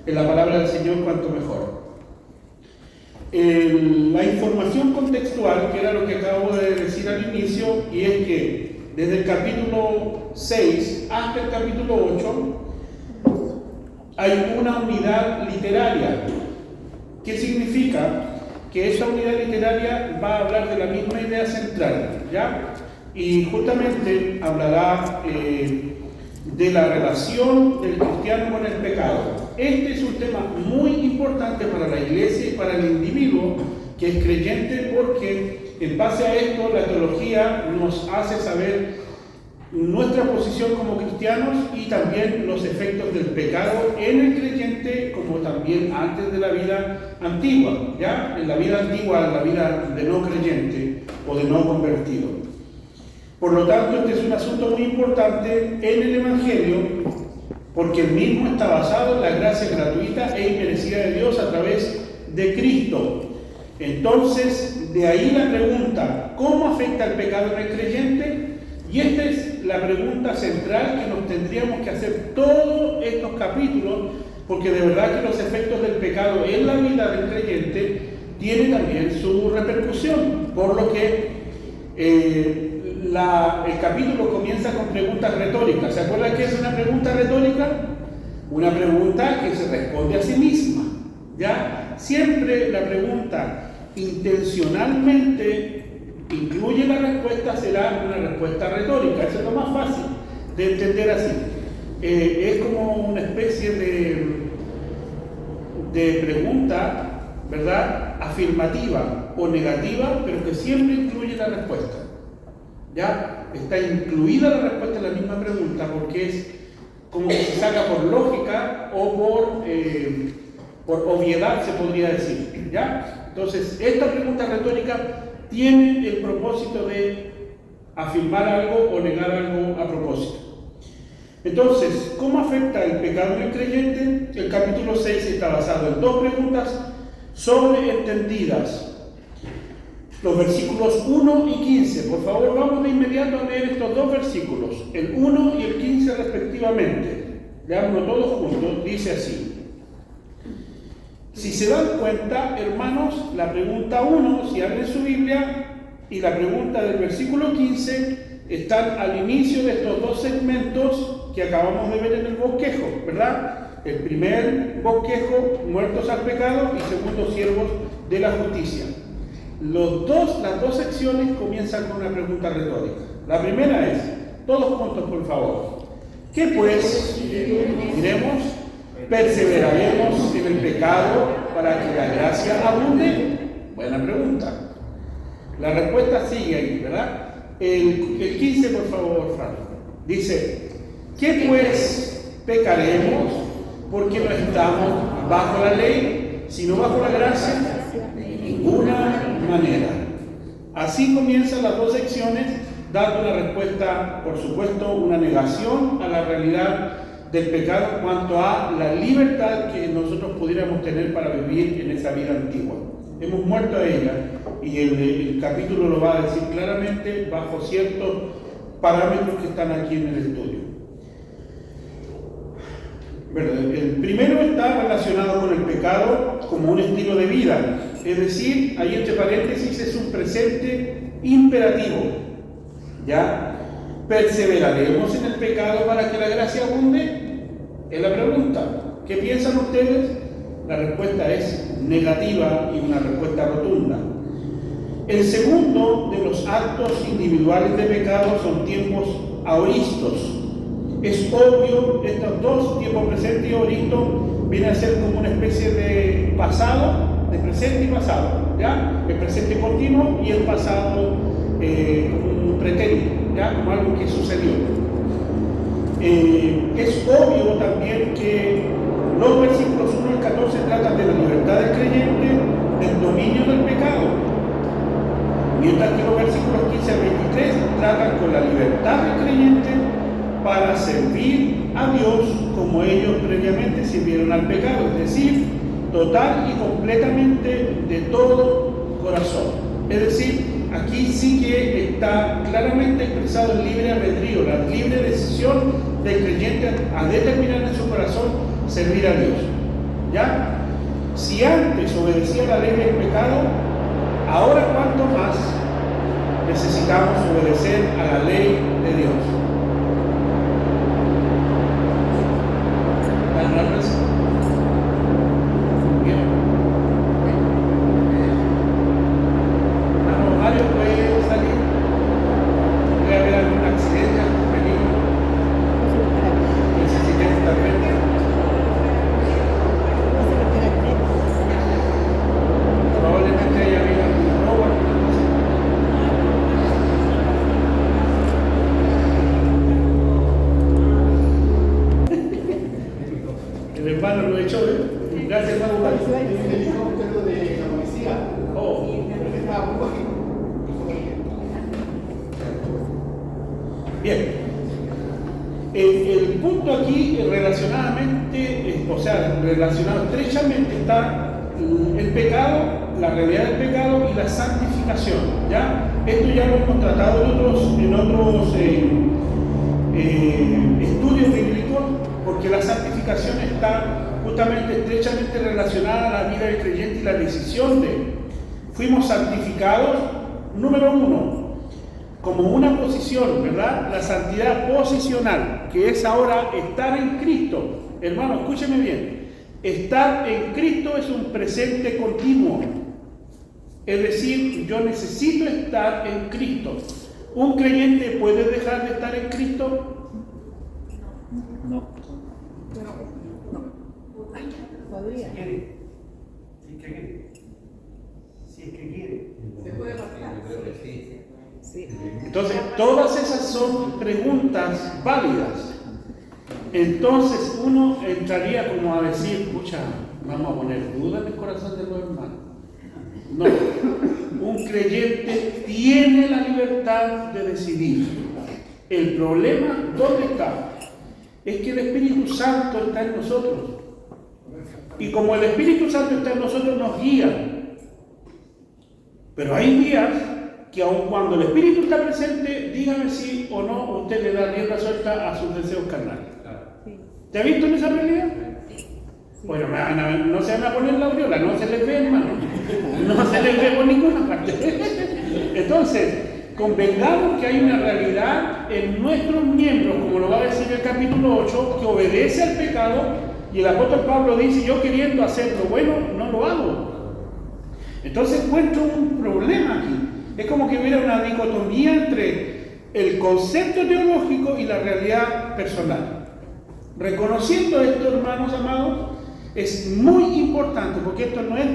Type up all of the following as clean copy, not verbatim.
en la palabra del Señor, cuanto mejor. La información contextual, que era lo que acabo de decir al inicio, y es que desde el capítulo 6 hasta el capítulo 8 hay una unidad literaria. ¿Qué significa? Que esta unidad literaria va a hablar de la misma idea central, ¿ya? Y justamente hablará de la relación del cristiano con el pecado. Este es un tema muy importante para la iglesia y para el individuo que es creyente, porque en base a esto la teología nos hace saber nuestra posición como cristianos y también los efectos del pecado en el creyente, como también antes de la vida antigua, ¿ya? En la vida antigua, en la vida de no creyente o de no convertido. Por lo tanto, este es un asunto muy importante en el Evangelio, porque el mismo está basado en la gracia gratuita e inmerecida de Dios a través de Cristo. Entonces, de ahí la pregunta, ¿cómo afecta el pecado en el creyente? Y esta es la pregunta central que nos tendríamos que hacer todos estos capítulos, porque de verdad que los efectos del pecado en la vida del creyente tienen también su repercusión, por lo que el capítulo comienza con preguntas retóricas. ¿Se acuerdan qué es una pregunta retórica? Una pregunta que se responde a sí misma, ¿ya? Siempre la pregunta intencionalmente incluye la respuesta, será una respuesta retórica. Eso es lo más fácil de entender así. Es como una especie de pregunta, ¿verdad?, afirmativa o negativa, pero que siempre incluye la respuesta. ¿Ya? Está incluida la respuesta en la misma pregunta, porque es como que se saca por lógica o por obviedad, se podría decir, ¿ya? Entonces, esta pregunta retórica tiene el propósito de afirmar algo o negar algo a propósito. Entonces, ¿cómo afecta el pecado en el creyente? El capítulo 6 está basado en dos preguntas sobreentendidas. Los versículos 1 y 15. Por favor, vamos de inmediato a leer estos dos versículos, el 1 y el 15 respectivamente. Leámoslo todos juntos. Dice así. Si se dan cuenta, hermanos, la pregunta 1, si abren su Biblia, y la pregunta del versículo 15 están al inicio de estos dos segmentos que acabamos de ver en el bosquejo, ¿verdad? El primer bosquejo, muertos al pecado, y segundo, siervos de la justicia. Las dos secciones comienzan con una pregunta retórica. La primera es, todos juntos por favor, ¿qué pues diremos? ¿Perseveraremos en el pecado para que la gracia abunde? Buena pregunta. La respuesta sigue ahí, ¿verdad? El 15, por favor, Fran. Dice, ¿qué pues pecaremos porque no estamos bajo la ley, sino bajo la gracia? De ninguna manera. Así comienzan las dos secciones, dando una respuesta, por supuesto, una negación a la realidad del pecado en cuanto a la libertad que nosotros pudiéramos tener para vivir en esa vida antigua. Hemos muerto a ella, y el capítulo lo va a decir claramente bajo ciertos parámetros que están aquí en el estudio. El primero está relacionado con el pecado como un estilo de vida, es decir, ahí entre paréntesis es un presente imperativo, ¿ya? ¿Perseveraremos en el pecado para que la gracia abunde? Es la pregunta. ¿Qué piensan ustedes? La respuesta es negativa y una respuesta rotunda. El segundo de los actos individuales de pecado son tiempos aoristos. Es obvio, estos dos, tiempo presente y aoristo, vienen a ser como una especie de pasado, de presente y pasado, ¿ya? El presente continuo y el pasado como un pretérito, ¿ya? Como algo que sucedió. Es obvio también que los versículos 1 al 14 tratan de la libertad del creyente, del dominio del pecado, mientras que los versículos 15 al 23 tratan con la libertad del creyente para servir a Dios como ellos previamente sirvieron al pecado, es decir, total y completamente de todo corazón. Es decir, aquí sí que está claramente expresado el libre albedrío, la libre decisión del creyente a determinar en su corazón servir a Dios. ¿Ya? Si antes obedecía la ley del pecado, ahora cuánto más necesitamos obedecer a la ley de Dios. Bien, el punto aquí relacionado estrechamente está el pecado, la realidad del pecado y la santificación. ¿Ya? Esto ya lo hemos tratado en otros estudios bíblicos, porque la santificación está justamente estrechamente relacionada a la vida del creyente y la decisión de él. Fuimos santificados, número uno, como una posición, ¿verdad? La santidad posicional, que es ahora estar en Cristo. Hermano, escúcheme bien. Estar en Cristo es un presente continuo. Es decir, yo necesito estar en Cristo. ¿Un creyente puede dejar de estar en Cristo? No. Podría. Si quiere. Si es que quiere. Se puede pasar. Sí. Entonces, todas esas son preguntas válidas. Entonces, uno entraría como a decir, escucha, vamos a poner duda en el corazón de los hermanos. No, un creyente tiene la libertad de decidir. El problema, ¿dónde está? Es que el Espíritu Santo está en nosotros. Y como el Espíritu Santo está en nosotros, nos guía. Pero hay días que aun cuando el Espíritu está presente, dígame si o no usted le da rienda suelta a sus deseos carnales. ¿Te ha visto en esa realidad? Sí. Bueno, no se van a poner la aureola, no se les ve, hermano. No se les ve por ninguna parte. Entonces, convengamos que hay una realidad en nuestros miembros, como lo va a decir el capítulo 8, que obedece al pecado, y el apóstol Pablo dice, yo queriendo hacer lo bueno, no lo hago. Entonces encuentro un problema aquí. Es como que hubiera una dicotomía entre el concepto teológico y la realidad personal. Reconociendo esto, hermanos amados, es muy importante, porque esto no es,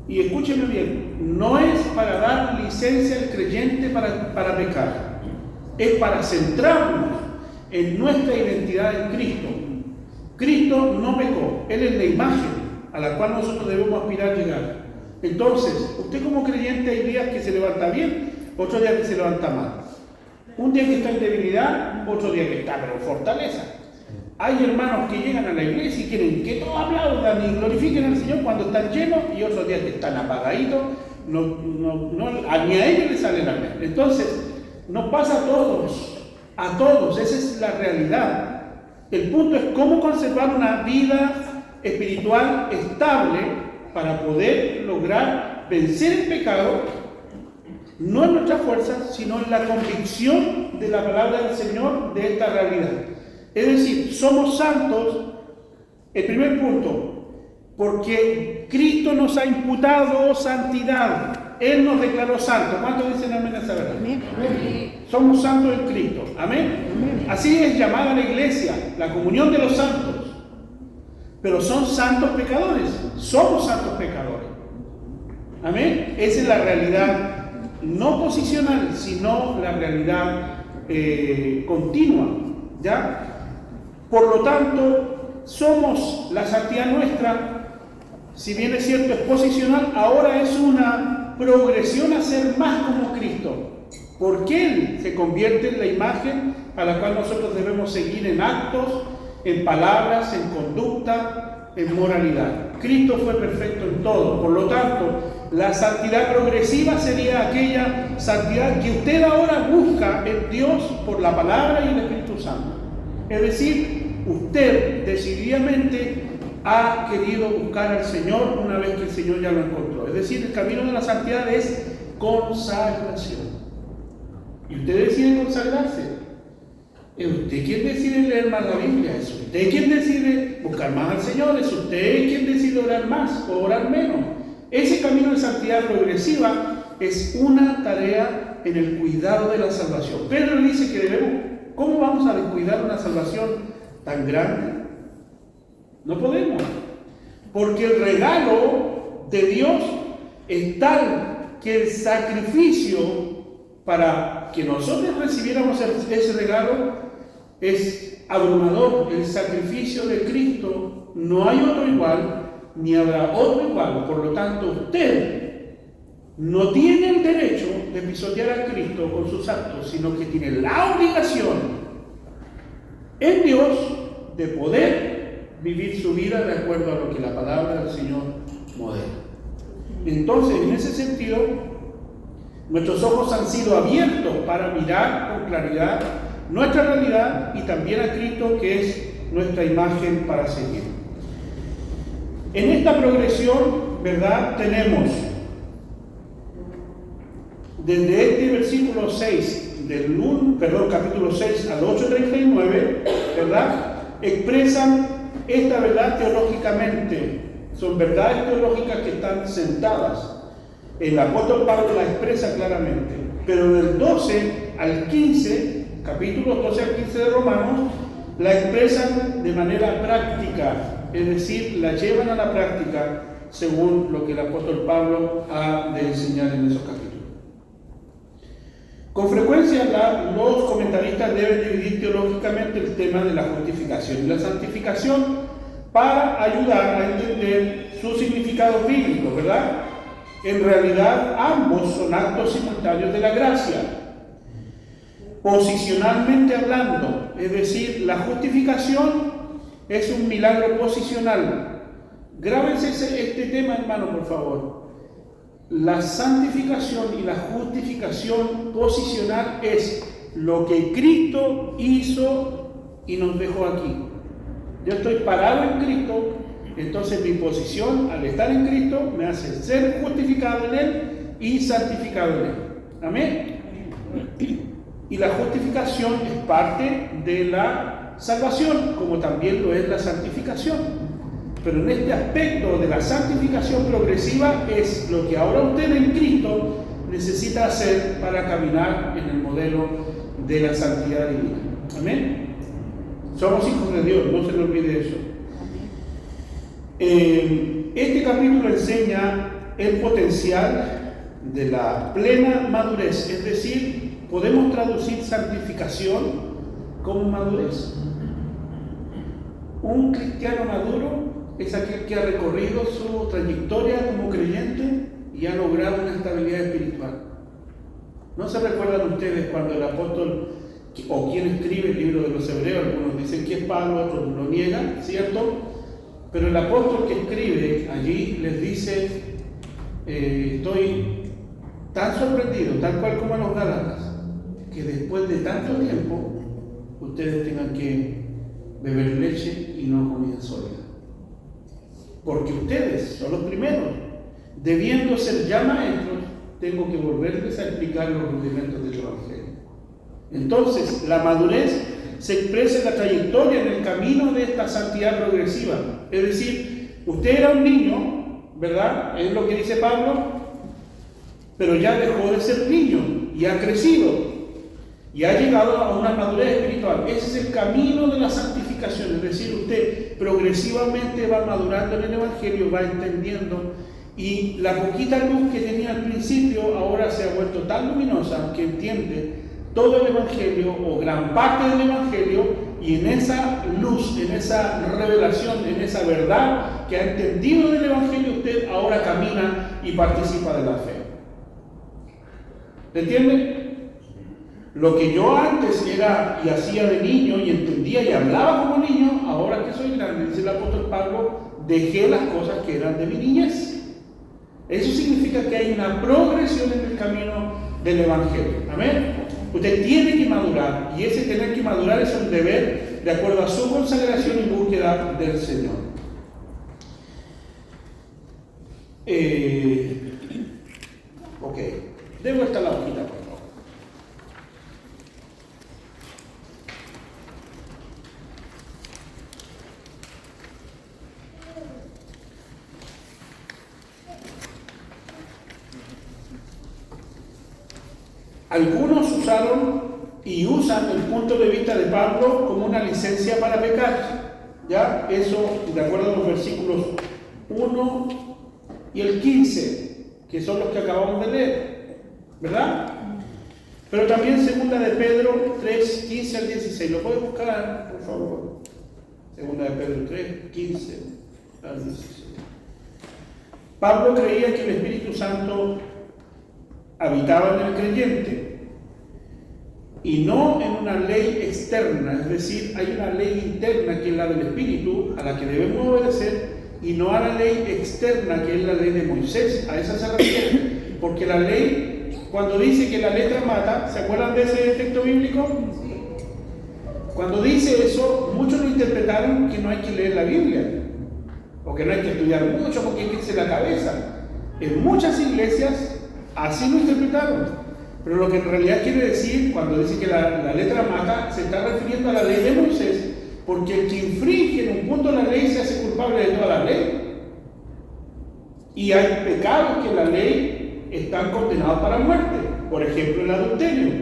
y escúchenme bien, no es para dar licencia al creyente para pecar, es para centrarnos en nuestra identidad en Cristo. Cristo no pecó, Él es la imagen a la cual nosotros debemos aspirar a llegar. Entonces, usted como creyente hay días que se levanta bien, otros días que se levanta mal. Un día que está en debilidad, otro día que está pero en fortaleza. Hay hermanos que llegan a la iglesia y quieren que todos aplaudan y glorifiquen al Señor cuando están llenos, y otros días que están apagaditos, ni a ellos les sale la mente. Entonces, nos pasa a todos, esa es la realidad. El punto es cómo conservar una vida espiritual estable para poder lograr vencer el pecado, no en nuestras fuerzas, sino en la convicción de la palabra del Señor de esta realidad. Es decir, somos santos, el primer punto, porque Cristo nos ha imputado santidad. Él nos declaró santos. ¿Cuántos dicen amén a esa verdad? Amén. Somos santos en Cristo. Amén. Amén. Así es llamada la iglesia, la comunión de los santos. Pero son santos pecadores. Somos santos pecadores. Amén. Esa es la realidad no posicional, sino la realidad continua. ¿Ya? Por lo tanto, somos la santidad nuestra, si bien es cierto, es posicional, ahora es una progresión a ser más como Cristo, porque Él se convierte en la imagen a la cual nosotros debemos seguir en actos, en palabras, en conducta, en moralidad. Cristo fue perfecto en todo, por lo tanto, la santidad progresiva sería aquella santidad que usted ahora busca en Dios por la palabra y el Espíritu Santo. Es decir, usted decididamente ha querido buscar al Señor una vez que el Señor ya lo encontró. Es decir, el camino de la santidad es consagración. Y usted decide consagrarse. Es usted quien decide leer más la Biblia, es usted quien decide buscar más al Señor, es usted quien decide orar más o orar menos. Ese camino de santidad progresiva es una tarea en el cuidado de la salvación. Pedro dice que debemos, ¿cómo vamos a descuidar una salvación tan grande? No podemos, porque el regalo de Dios es tal que el sacrificio para que nosotros recibiéramos ese regalo es abrumador. El sacrificio de Cristo, no hay otro igual, ni habrá otro igual. Por lo tanto, usted no tiene el derecho de pisotear a Cristo con sus actos, sino que tiene la obligación en Dios de poder vivir su vida de acuerdo a lo que la palabra del Señor modela. Entonces, en ese sentido, nuestros ojos han sido abiertos para mirar con claridad nuestra realidad y también a Cristo, que es nuestra imagen para seguir. En esta progresión, ¿verdad?, tenemos desde este versículo 6 capítulo 6 al 8:39, ¿verdad?, expresan esta verdad teológicamente. Son verdades teológicas que están sentadas. El apóstol Pablo la expresa claramente, pero del 12 al 15, capítulos 12 al 15 de Romanos, la expresan de manera práctica, es decir, la llevan a la práctica según lo que el apóstol Pablo ha de enseñar en esos capítulos. Con frecuencia los comentaristas deben dividir teológicamente el tema de la justificación y la santificación para ayudar a entender su significado bíblico, ¿verdad? En realidad, ambos son actos simultáneos de la gracia. Posicionalmente hablando, es decir, la justificación es un milagro posicional. Grábense este tema, hermano, por favor. La santificación y la justificación posicional es lo que Cristo hizo y nos dejó aquí. Yo estoy parado en Cristo. Entonces mi posición al estar en Cristo me hace ser justificado en Él y santificado en Él. Amén. Y la justificación es parte de la salvación, como también lo es la santificación. Pero en este aspecto de la santificación progresiva es lo que ahora usted en Cristo necesita hacer para caminar en el modelo de la santidad divina. Amén. Somos hijos de Dios, no se le olvide eso. Este capítulo enseña el potencial de la plena madurez, es decir, podemos traducir santificación como madurez. Un cristiano maduro es aquel que ha recorrido su trayectoria como creyente y ha logrado una estabilidad espiritual. ¿No se recuerdan ustedes cuando el apóstol o quien escribe el libro de los Hebreos, algunos dicen que es Pablo, otros lo niegan, ¿cierto? Pero el apóstol que escribe allí les dice, estoy tan sorprendido, tal cual como a los Gálatas, que después de tanto tiempo ustedes tengan que beber leche y no comida sólida. Porque ustedes son los primeros, debiendo ser ya maestros, tengo que volverles a explicar los rudimentos del Evangelio. Entonces, la madurez se expresa en la trayectoria, en el camino de esta santidad progresiva. Es decir, usted era un niño, ¿verdad? Es lo que dice Pablo, pero ya dejó de ser niño y ha crecido y ha llegado a una madurez espiritual. Ese es el camino de la santificación, es decir, usted progresivamente va madurando en el Evangelio, va entendiendo, y la poquita luz que tenía al principio ahora se ha vuelto tan luminosa que entiende todo el Evangelio o gran parte del Evangelio, y en esa luz, en esa revelación, en esa verdad que ha entendido del Evangelio, usted ahora camina y participa de la fe. ¿Entiende? Lo que yo antes era y hacía de niño y entendía y hablaba como niño, ahora que soy grande, dice el apóstol Pablo, dejé las cosas que eran de mi niñez. Eso significa que hay una progresión en el camino del Evangelio. Amén. Usted tiene que madurar, y ese tener que madurar es un deber de acuerdo a su consagración y búsqueda del Señor. Ok, de vuelta a la hojita, por favor. Algunos usaron y usan el punto de vista de Pablo como una licencia para pecar. ¿Ya? Eso, de acuerdo a los versículos 1 y el 15, que son los que acabamos de leer, ¿verdad? Pero también segunda de Pedro 3, 15 al 16. ¿Lo puedes buscar, por favor? Segunda de Pedro 3, 15 al 16. Pablo creía que el Espíritu Santo habitaba en el creyente y no en una ley externa, es decir, hay una ley interna que es la del Espíritu, a la que debemos obedecer, y no a la ley externa que es la ley de Moisés. A esa se refiere, porque la ley, cuando dice que la letra mata, ¿se acuerdan de ese texto bíblico? Cuando dice eso, muchos lo interpretaron que no hay que leer la Biblia, o que no hay que estudiar mucho porque hay que irse la cabeza. En muchas iglesias así lo interpretaron. Pero lo que en realidad quiere decir, cuando dice que la letra mata, se está refiriendo a la ley de Moisés, porque el que infringe en un punto la ley se hace culpable de toda la ley. Y hay pecados que en la ley están condenados para muerte. Por ejemplo, el adulterio.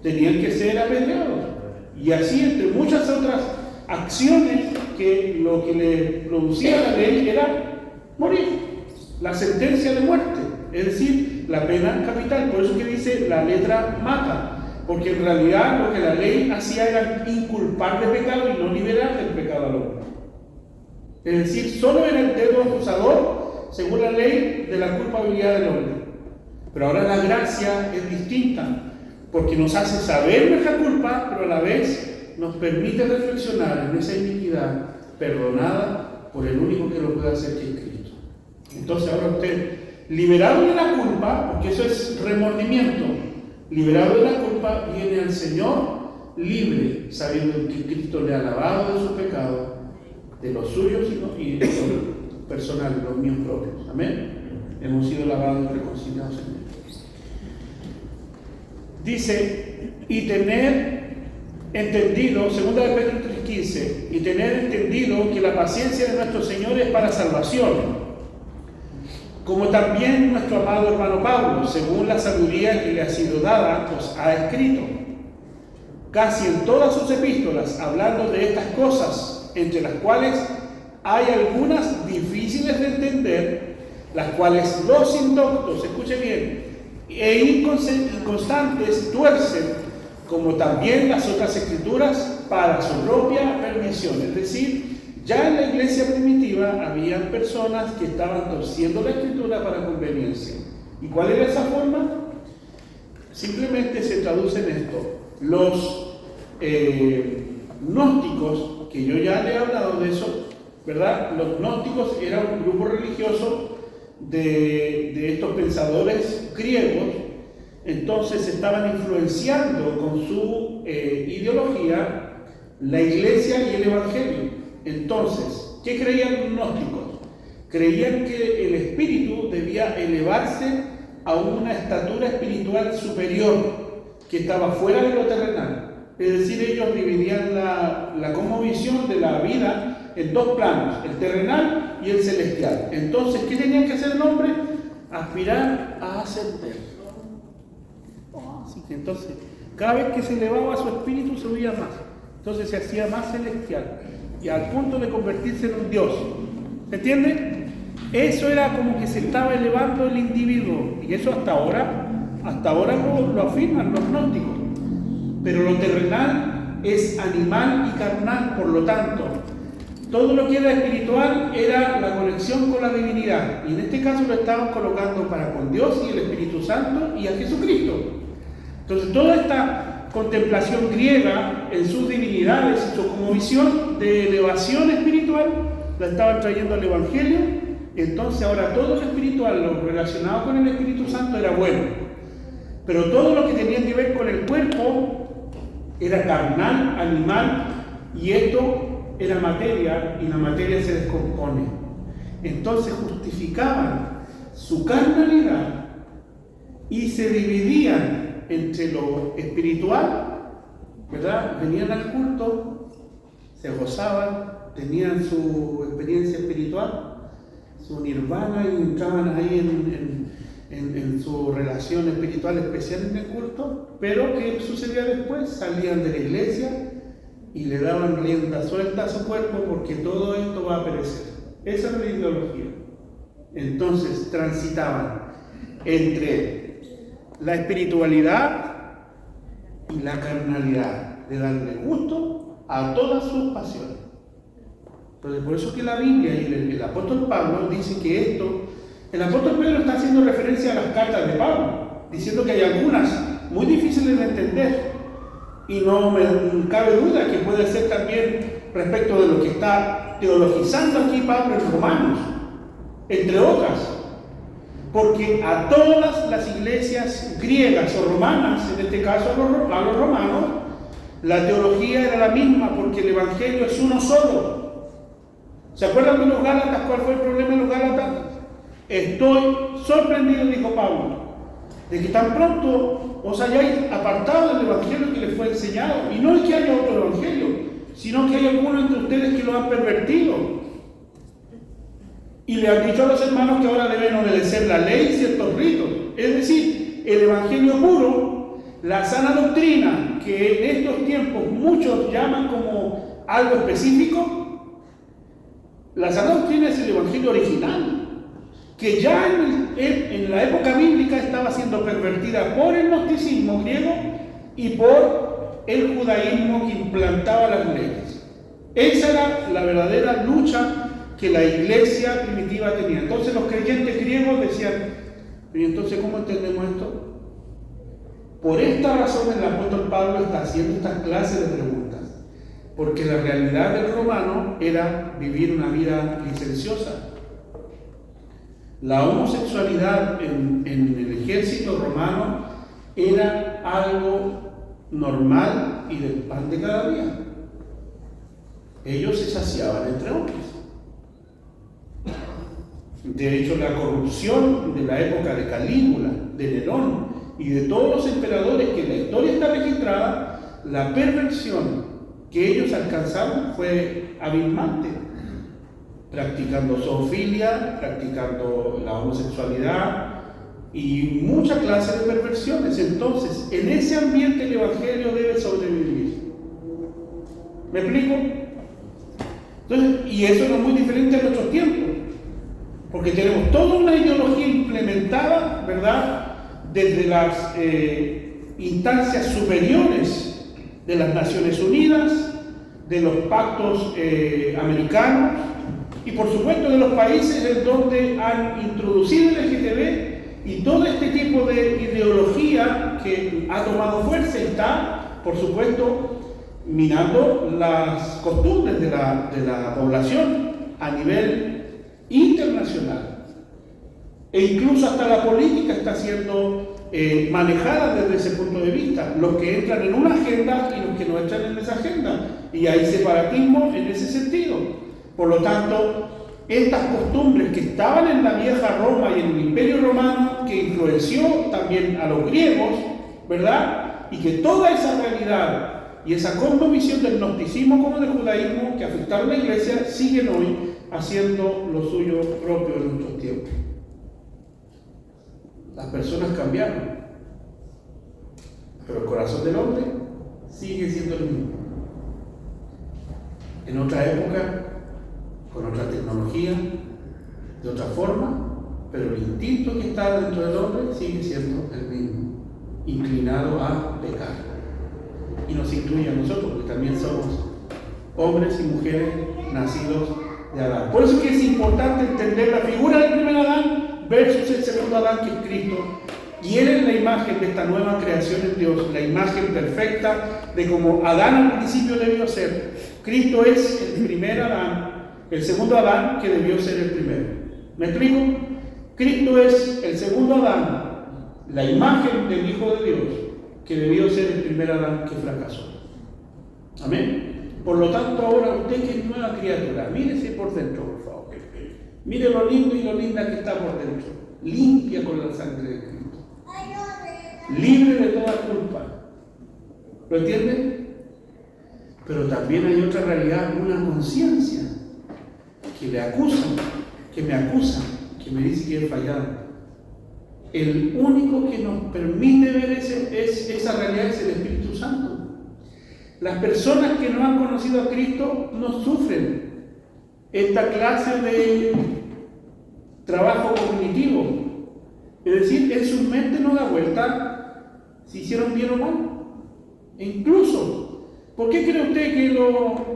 Tenían que ser apedreados. Y así, entre muchas otras acciones, que lo que le producía la ley era morir. La sentencia de muerte. Es decir, la pena capital. Por eso que dice la letra mata. Porque en realidad lo que la ley hacía era inculpar de pecado y no liberar del pecado al hombre. Es decir, solo era el dedo acusador, según la ley, de la culpabilidad del hombre. Pero ahora la gracia es distinta, porque nos hace saber nuestra culpa, pero a la vez nos permite reflexionar en esa iniquidad perdonada por el único que lo puede hacer, que es Cristo. Entonces ahora usted, liberado de la culpa, porque eso es remordimiento, liberado de la culpa, viene al Señor libre, sabiendo que Cristo le ha lavado de sus pecados, de los suyos y de los personales, los míos propios. Amén. Hemos sido lavados y reconciliados en Él. Dice, y tener entendido, 2 de Pedro 3:15, y tener entendido que la paciencia de nuestro Señor es para salvación, como también nuestro amado hermano Pablo, según la sabiduría que le ha sido dada, os ha escrito, casi en todas sus epístolas, hablando de estas cosas, entre las cuales hay algunas difíciles de entender, las cuales los indoctos, escuchen bien, e inconstantes tuercen, como también las otras escrituras, para su propia perdición. Es decir, ya en la iglesia primitiva habían personas que estaban torciendo la escritura para conveniencia. ¿Y cuál era esa forma? Simplemente se traduce en esto. Los gnósticos, que yo ya le he hablado de eso, ¿verdad? Los gnósticos eran un grupo religioso de estos pensadores griegos. Entonces estaban influenciando con su ideología la iglesia y el evangelio. Entonces, ¿qué creían los gnósticos? Creían que el espíritu debía elevarse a una estatura espiritual superior, que estaba fuera de lo terrenal. Es decir, ellos dividían la cosmovisión de la vida en dos planos, el terrenal y el celestial. Entonces, ¿qué tenían que hacer el hombre? Aspirar a ascender. Así que entonces, cada vez que se elevaba su espíritu, subía más. Entonces se hacía más celestial, y al punto de convertirse en un Dios. ¿Se entiende? Eso era como que se estaba elevando el individuo, y eso hasta ahora lo afirman los gnósticos. Pero lo terrenal es animal y carnal, por lo tanto, todo lo que era espiritual era la conexión con la divinidad, y en este caso lo estaban colocando para con Dios y el Espíritu Santo y a Jesucristo. Entonces toda esta contemplación griega en sus divinidades y su cosmovisión de elevación espiritual la estaban trayendo al Evangelio. Entonces ahora todo lo espiritual, lo relacionado con el Espíritu Santo, era bueno, pero todo lo que tenía que ver con el cuerpo era carnal, animal, y esto era materia, y la materia se descompone. Entonces justificaban su carnalidad y se dividían entre lo espiritual, ¿verdad? Venían al culto, se gozaban, tenían su experiencia espiritual, su nirvana, y entraban ahí en su relación espiritual especial en el culto. Pero ¿qué sucedía después? Salían de la iglesia y le daban rienda suelta a su cuerpo, porque todo esto va a perecer. Esa es la ideología. Entonces transitaban entre la espiritualidad y la carnalidad, de darle gusto a todas sus pasiones. Entonces, por eso que la Biblia y el apóstol Pablo dice que esto, el apóstol Pedro está haciendo referencia a las cartas de Pablo, diciendo que hay algunas muy difíciles de entender, y no me cabe duda que puede ser también respecto de lo que está teologizando aquí Pablo en Romanos, entre otras, porque a todas las iglesias griegas o romanas, en este caso a los romanos, la teología era la misma, porque el evangelio es uno solo. ¿Se acuerdan de los Gálatas? ¿Cuál fue el problema de los Gálatas? Estoy sorprendido, dijo Pablo, de que tan pronto os hayáis apartado del evangelio que les fue enseñado. Y no es que haya otro evangelio, sino que hay algunos entre ustedes que lo han pervertido. Y le han dicho a los hermanos que ahora deben obedecer la ley y ciertos ritos. Es decir, el evangelio puro, la sana doctrina, que en estos tiempos muchos llaman como algo específico. La sana doctrina es el evangelio original, que ya en la época bíblica estaba siendo pervertida por el gnosticismo griego y por el judaísmo que implantaba las leyes. Esa era la verdadera lucha que la iglesia primitiva tenía. Entonces los creyentes griegos decían: ¿y entonces cómo entendemos esto? Por esta razón el apóstol Pablo está haciendo estas clases de preguntas, porque la realidad del romano era vivir una vida licenciosa. La homosexualidad en el ejército romano era algo normal y del pan de cada día. Ellos se saciaban entre hombres. De hecho, la corrupción de la época de Calígula, de Nerón y de todos los emperadores que en la historia está registrada, la perversión que ellos alcanzaron fue abismante, practicando zoofilia, practicando la homosexualidad y mucha clase de perversiones. Entonces, en ese ambiente el evangelio debe sobrevivir. ¿Me explico? Entonces, y eso no es muy diferente a nuestros tiempos, porque tenemos toda una ideología implementada, ¿verdad?, desde las instancias superiores de las Naciones Unidas, de los pactos americanos y por supuesto de los países en donde han introducido el LGTB, y todo este tipo de ideología que ha tomado fuerza y está, por supuesto, minando las costumbres de la población a nivel internacional. E incluso hasta la política está siendo manejada desde ese punto de vista. Los que entran en una agenda y los que no entran en esa agenda. Y hay separatismo en ese sentido. Por lo tanto, estas costumbres que estaban en la vieja Roma y en el Imperio Romano, que influenció también a los griegos, ¿verdad? Y que toda esa realidad y esa cosmovisión del gnosticismo como del judaísmo que afectaron a la iglesia siguen hoy haciendo lo suyo propio en nuestros tiempos. Las personas cambiaron, pero el corazón del hombre sigue siendo el mismo. En otra época, con otra tecnología, de otra forma, pero el instinto que está dentro del hombre sigue siendo el mismo, inclinado a pecar. Y nos incluye a nosotros, porque también somos hombres y mujeres nacidos de Adán. Por eso es que es importante entender la figura del primer Adán versus el segundo Adán, que es Cristo. Y él es la imagen de esta nueva creación en Dios, la imagen perfecta de como Adán al principio debió ser. Cristo es el primer Adán, el segundo Adán que debió ser el primero. ¿Me explico? Cristo es el segundo Adán, la imagen del Hijo de Dios, que debió ser el primer Adán que fracasó. Amén. Por lo tanto, ahora usted que es nueva criatura, mírese por dentro, por favor. Mire lo lindo y lo linda que está por dentro. limpia con la sangre de Cristo, libre de toda culpa. ¿Lo entienden? Pero también hay otra realidad, una conciencia que le acusa, que me acusa, que me dice que he fallado. El único que nos permite ver esa realidad es el Espíritu Santo. Las personas que no han conocido a Cristo no sufren esta clase de trabajo cognitivo. Es decir, en su mente no da vuelta si hicieron bien o mal. E incluso, ¿por qué cree usted que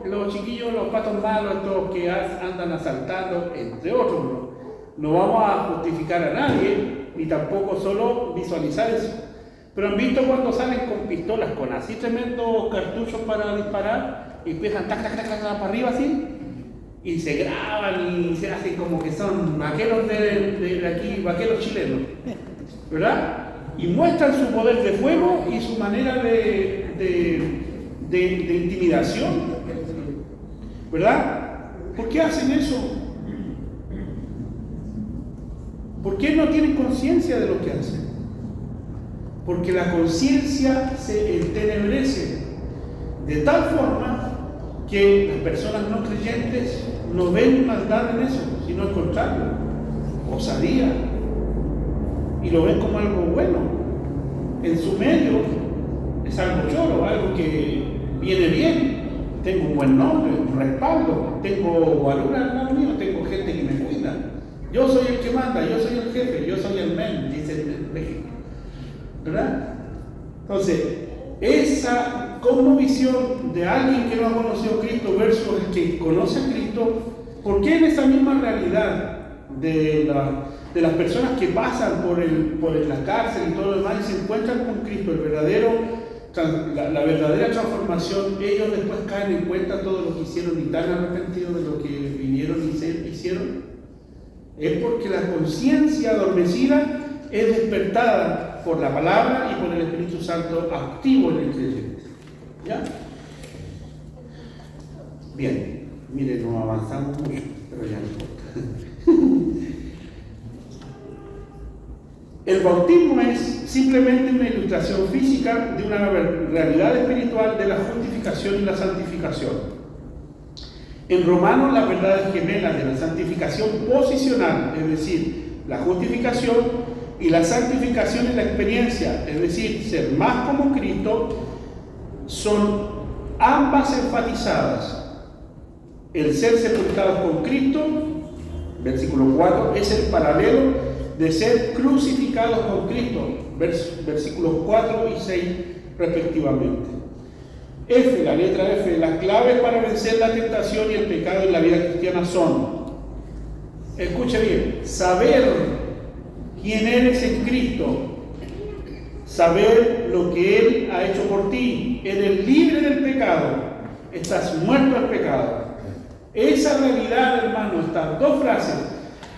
los chiquillos, los patos malos, estos que andan asaltando, entre otros, no vamos a justificar a nadie, ni tampoco solo visualizar eso? Pero han visto cuando salen con pistolas, con así tremendos cartuchos para disparar, y empiezan tac, tac, tac, tac, para arriba así, y se graban y se hacen como que son vaqueros de aquí, vaqueros chilenos, ¿verdad? Y muestran su poder de fuego y su manera de intimidación, ¿verdad? ¿Por qué hacen eso? ¿Por qué no tienen conciencia de lo que hacen? Porque la conciencia se entenebrece de tal forma que las personas no creyentes no ven maldad en eso, sino al contrario, osadía, y lo ven como algo bueno. En su medio es algo choro, algo que viene bien. Tengo un buen nombre, un respaldo, tengo valor al lado mío, tengo gente que me cuida. Yo soy el que manda, yo soy el jefe, yo soy el men, dice en México, ¿verdad? Entonces, esa cosmovisión de alguien que no ha conocido a Cristo versus el que conoce a Cristo, ¿por qué en esa misma realidad de las personas que pasan por la cárcel y todo lo demás y se encuentran con Cristo, la verdadera transformación, ellos después caen en cuenta todo lo que hicieron y están arrepentidos de lo que vinieron y hicieron? Es porque la conciencia adormecida es despertada por la palabra y por el Espíritu Santo activo en el creyente. ¿Ya? Bien, mire, no avanzamos mucho, pero ya no importa. El bautismo es simplemente una ilustración física de una realidad espiritual de la justificación y la santificación. En Romanos, las verdades gemelas de la santificación posicional, es decir, la justificación, y la santificación en la experiencia, es decir, ser más como Cristo, son ambas enfatizadas. El ser sepultados con Cristo, versículo 4, es el paralelo de ser crucificados con Cristo, versículos 4 y 6 respectivamente. F, la letra F, las claves para vencer la tentación y el pecado en la vida cristiana son, escuche bien, saber quién eres en Cristo, saber lo que Él ha hecho por ti, eres libre del pecado, estás muerto al pecado. Esa realidad, hermano, estas dos frases,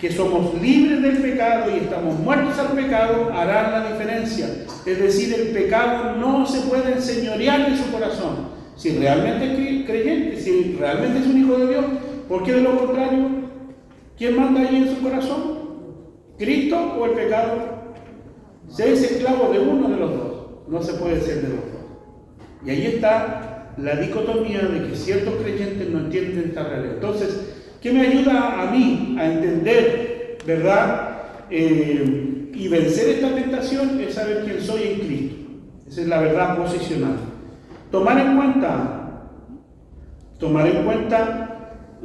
que somos libres del pecado y estamos muertos al pecado, harán la diferencia. Es decir, el pecado no se puede enseñorear en su corazón. Si realmente es creyente, si realmente es un hijo de Dios, ¿por qué de lo contrario? ¿Quién manda ahí en su corazón? ¿Cristo o el pecado? Se es esclavo de uno de los dos, no se puede ser de los dos. Y ahí está la dicotomía de que ciertos creyentes no entienden esta realidad. Entonces, ¿qué me ayuda a mí a entender, verdad? Y vencer esta tentación es saber quién soy en Cristo. Esa es la verdad posicional. Tomar en cuenta,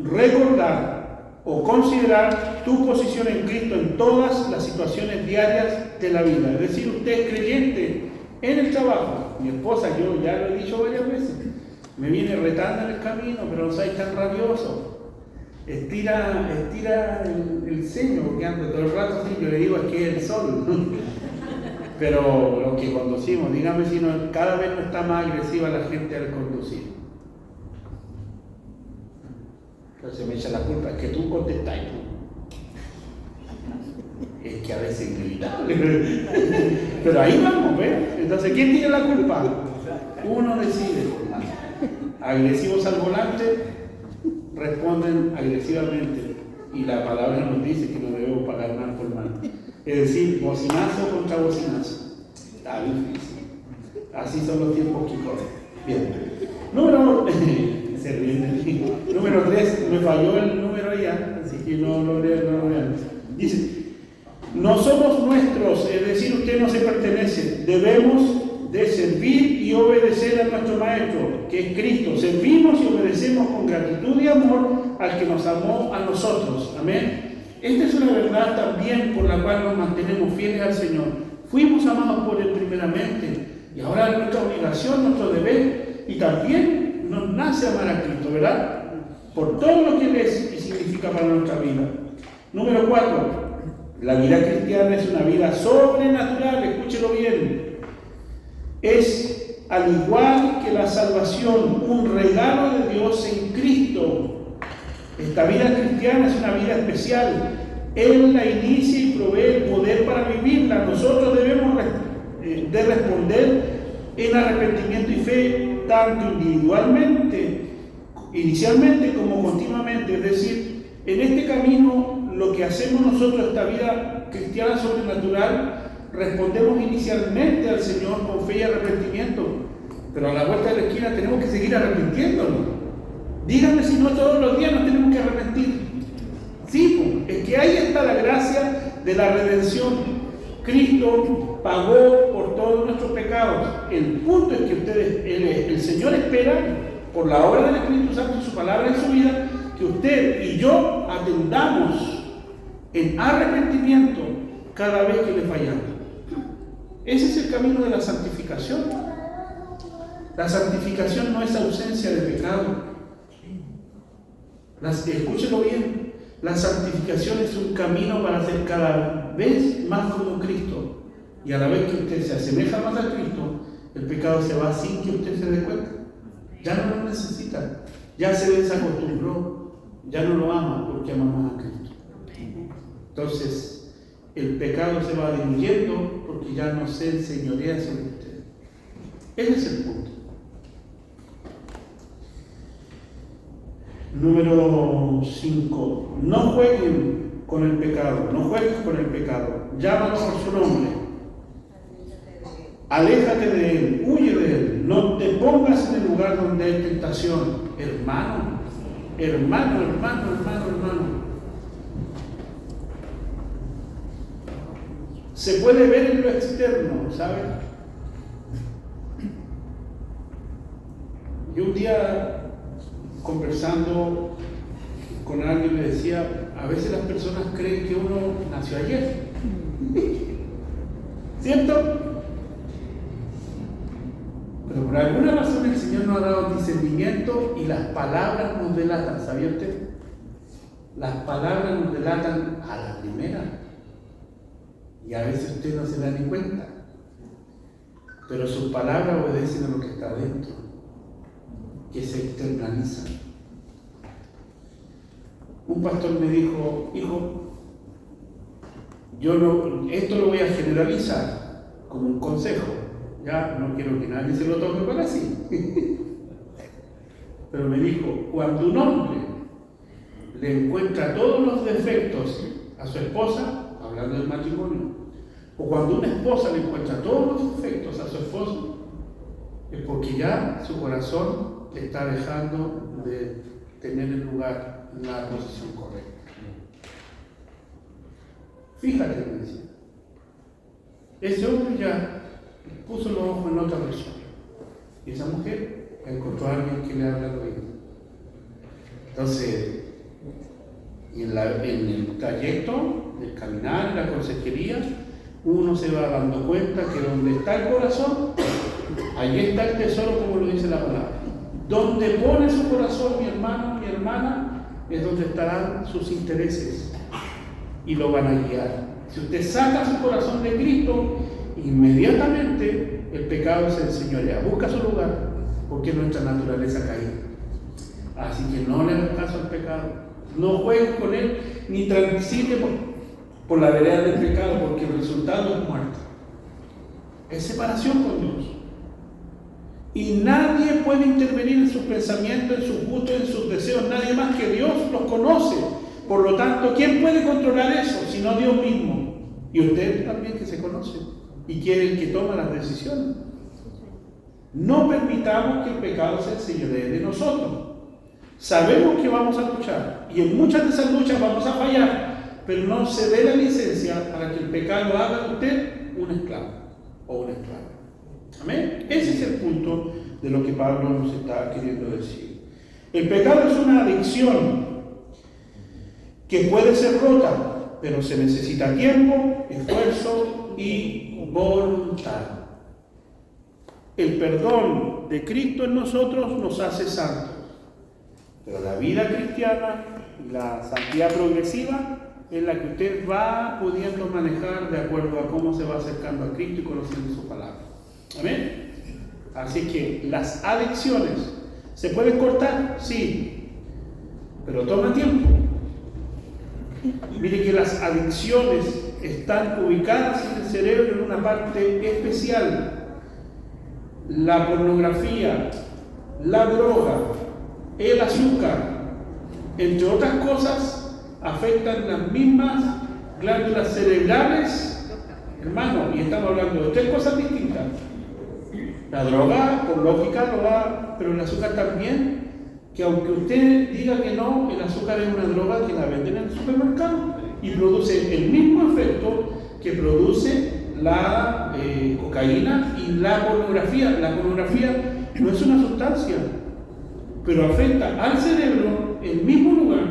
recordar o considerar tu posición en Cristo en todas las situaciones diarias de la vida. Es decir, usted es creyente en el trabajo. Mi esposa, yo ya lo he dicho varias veces, me viene retando en el camino, pero no sois tan rabioso. Estira el ceño, porque ando todo el rato así, yo le digo, es que es el sol. Pero lo que conducimos, dígame si no, cada vez no está más agresiva la gente al conducir. Entonces me echa la culpa, es que tú contestáis. Es que a veces es inevitable. Pero ahí vamos, ¿ves? Entonces, ¿quién tiene la culpa? Uno decide. Agresivos al volante responden agresivamente. Y la palabra nos dice que no debemos pagar mal por mal. Es decir, bocinazo contra bocinazo. Está difícil. Así son los tiempos que corren. Bien. Número 3, me falló el número ya, así que no lo vean. Dice, no somos nuestros, es decir, usted no se pertenece. Debemos de servir y obedecer a nuestro Maestro, que es Cristo. Servimos y obedecemos con gratitud y amor al que nos amó a nosotros. Amén. Esta es una verdad también por la cual nos mantenemos fieles al Señor. Fuimos amados por Él primeramente, y ahora es nuestra obligación, nuestro deber, y también nos nace amar a Cristo, ¿verdad? Por todo lo que Él es y significa para nuestra vida. Número 4. La vida cristiana es una vida sobrenatural, escúchelo bien. Es, al igual que la salvación, un regalo de Dios en Cristo. Esta vida cristiana es una vida especial. Él la inicia y provee el poder para vivirla. Nosotros debemos de responder en arrepentimiento y fe, tanto inicialmente como continuamente. Es decir, en este camino, lo que hacemos nosotros, esta vida cristiana sobrenatural, respondemos inicialmente al Señor con fe y arrepentimiento, pero a la vuelta de la esquina tenemos que seguir arrepintiéndonos. Díganme si no todos los días nos tenemos que arrepentir. Sí, es que ahí está la gracia de la redención. Cristo pagó por todos nuestros pecados. El punto es que el Señor espera, por la obra del Espíritu Santo y su palabra en su vida, que usted y yo atendamos en arrepentimiento cada vez que le fallamos. Ese es el camino de la santificación. La santificación no es ausencia de pecado. Escúchelo bien, la santificación es un camino para ser cada vez más como Cristo, y a la vez que usted se asemeja más a Cristo, el pecado se va sin que usted se dé cuenta. Ya no lo necesita, ya se desacostumbró, ya no lo ama porque ama más a Cristo. Entonces el pecado se va diluyendo porque ya no se enseñorea sobre usted. Ese es el punto. Número 5. No jueguen con el pecado. No juegues con el pecado. Llámalo por su nombre. Aléjate de él. Huye de él. No te pongas en el lugar donde hay tentación. Hermano. Se puede ver en lo externo, ¿sabes? Yo un día, conversando con alguien, le decía, a veces las personas creen que uno nació ayer. ¿Cierto? Pero por alguna razón el Señor nos ha dado discernimiento y las palabras nos delatan, ¿sabía usted? Las palabras nos delatan a la primera. Y a veces usted no se da ni cuenta. Pero sus palabras obedecen a lo que está dentro, que se externaliza. Un pastor me dijo, hijo, esto lo voy a generalizar como un consejo. Ya no quiero que nadie se lo tome para así. Pero me dijo, cuando un hombre le encuentra todos los defectos a su esposa, hablando del matrimonio, o cuando una esposa le encuentra todos los defectos a su esposo, es porque ya su corazón está dejando de tener el lugar en la posición correcta. Fíjate, me decía, ese hombre ya puso los ojos en otra persona, y esa mujer encontró a alguien que le habla al oído. Entonces, en el trayecto del caminar, en la consejería, uno se va dando cuenta que donde está el corazón, ahí está el tesoro, como lo dice la palabra. Donde pone su corazón, mi hermano, mi hermana, es donde estarán sus intereses y lo van a guiar. Si usted saca su corazón de Cristo, inmediatamente el pecado se enseñorea, busca su lugar, porque es nuestra naturaleza caída. Así que no le hagas caso al pecado, no juegues con él, ni transite por la vereda del pecado, porque el resultado es muerte, es separación con Dios. Y nadie puede intervenir en sus pensamientos, en sus gustos, en sus deseos, nadie más que Dios los conoce. Por lo tanto, ¿quién puede controlar eso sino Dios mismo? Y usted también que se conoce y que es el que toma las decisiones. No permitamos que el pecado se enseñoree de nosotros. Sabemos que vamos a luchar y en muchas de esas luchas vamos a fallar, pero no se dé la licencia para que el pecado haga de usted un esclavo o una esclava. Amén. Ese es el punto de lo que Pablo nos está queriendo decir. El pecado es una adicción que puede ser rota, pero se necesita tiempo, esfuerzo y voluntad. El perdón de Cristo en nosotros nos hace santos, pero la vida cristiana y la santidad progresiva es la que usted va pudiendo manejar de acuerdo a cómo se va acercando a Cristo y conociendo su palabra. Amén. Así que las adicciones se pueden cortar, sí, pero toma tiempo. Mire que las adicciones están ubicadas en el cerebro en una parte especial. La pornografía, la droga, el azúcar, entre otras cosas, afectan las mismas glándulas cerebrales, hermano, y estamos hablando de tres cosas distintas. La droga, por lógica, lo da, pero el azúcar también, que aunque usted diga que no, el azúcar es una droga que la venden en el supermercado y produce el mismo efecto que produce la cocaína y la pornografía. La pornografía no es una sustancia, pero afecta al cerebro el mismo lugar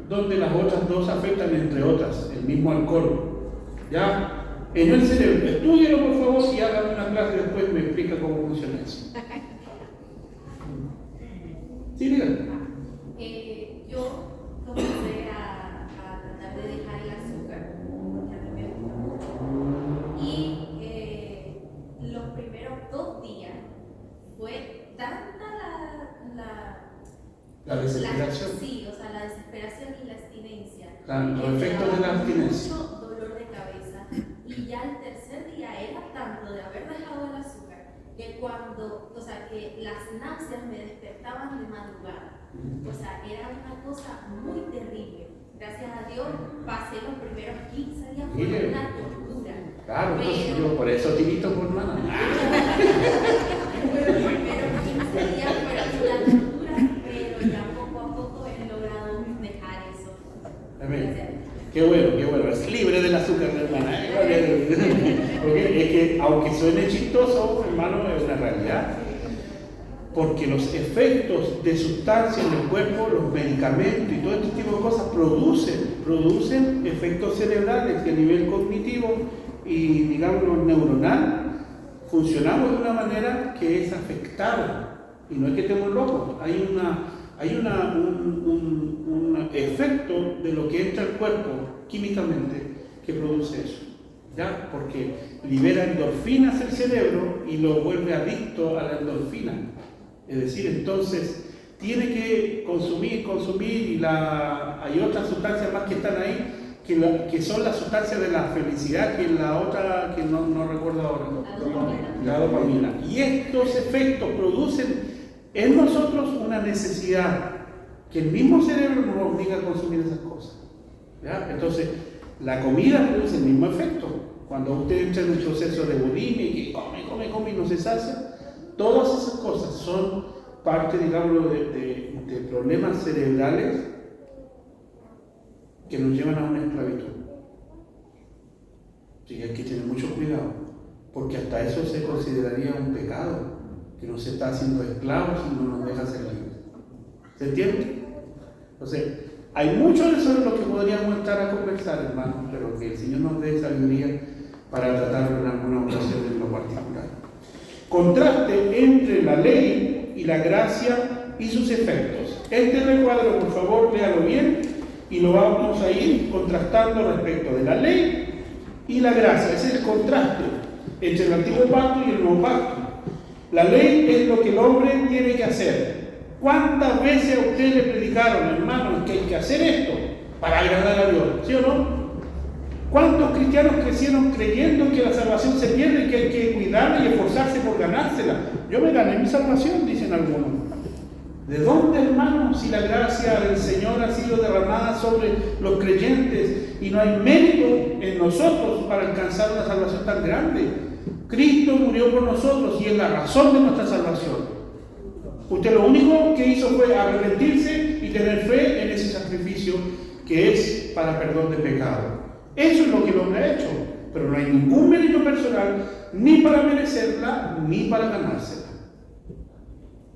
donde las otras dos afectan, entre otras, el mismo alcohol. ¿Ya? En el cerebro. Estúdielo por favor y hágame una clase y después me explica cómo funciona eso. Sí, diga. Yo comencé a tratar de dejar el azúcar, porque a mí me gusta mucho. Y los primeros 2 días fue tanta La desesperación. Sí, o sea, la desesperación y la abstinencia. Los efectos de la abstinencia. Mucho dolor de cabeza. Y ya el tercer día era tanto de haber dejado el azúcar que que las náuseas me despertaban de madrugada. O sea, era una cosa muy terrible. Gracias a Dios pasé los primeros 15 días por una tortura. Claro, entonces yo por eso tirito por mano. Los primeros 15 días fueron una tortura, pero ya poco a poco he logrado dejar eso. Amén. Qué bueno, es libre del azúcar, hermana. Porque es que, aunque suene chistoso, hermano, es una realidad. Porque los efectos de sustancias en el cuerpo, los medicamentos y todo este tipo de cosas producen efectos cerebrales que a nivel cognitivo y, digamos, neuronal, funcionamos de una manera que es afectada. Y no es que estemos locos, hay un efecto de lo que entra al cuerpo químicamente que produce eso, ¿ya? Porque libera endorfinas el cerebro y lo vuelve adicto a la endorfina. Es decir, entonces tiene que consumir y hay otras sustancias más que están ahí que son las sustancias de la felicidad, que es la otra que no recuerdo ahora, la dopamina. Y estos efectos producen en nosotros una necesidad que el mismo cerebro nos obliga a consumir esas cosas, ¿ya? Entonces, la comida produce el mismo efecto. Cuando usted entra en un proceso de bulimia y que come y no se sacia, todas esas cosas son parte, digamos, de problemas cerebrales que nos llevan a una esclavitud. Sí, hay que tener mucho cuidado, porque hasta eso se consideraría un pecado, que nos está haciendo esclavos y no nos deja ser libres. ¿Se entiende? Entonces, hay mucho de eso de lo que podríamos estar a conversar, hermanos, pero que el Señor nos dé sabiduría para tratarlo en alguna ocasión en lo particular. Contraste entre la ley y la gracia y sus efectos. Este recuadro, por favor, léalo bien y lo vamos a ir contrastando respecto de la ley y la gracia. Ese es el contraste entre el antiguo pacto y el nuevo pacto. La ley es lo que el hombre tiene que hacer. ¿Cuántas veces a usted le predicaron, hermanos, que hay que hacer esto para agradar a Dios? ¿Sí o no? ¿Cuántos cristianos crecieron creyendo que la salvación se pierde y que hay que cuidarla y esforzarse por ganársela? Yo me gané mi salvación, dicen algunos. ¿De dónde, hermanos, si la gracia del Señor ha sido derramada sobre los creyentes y no hay mérito en nosotros para alcanzar una salvación tan grande. Cristo murió por nosotros y es la razón de nuestra salvación. Usted lo único que hizo fue arrepentirse y tener fe en ese sacrificio que es para perdón de pecado. Eso es lo que el hombre ha hecho, pero no hay ningún mérito personal ni para merecerla ni para ganársela.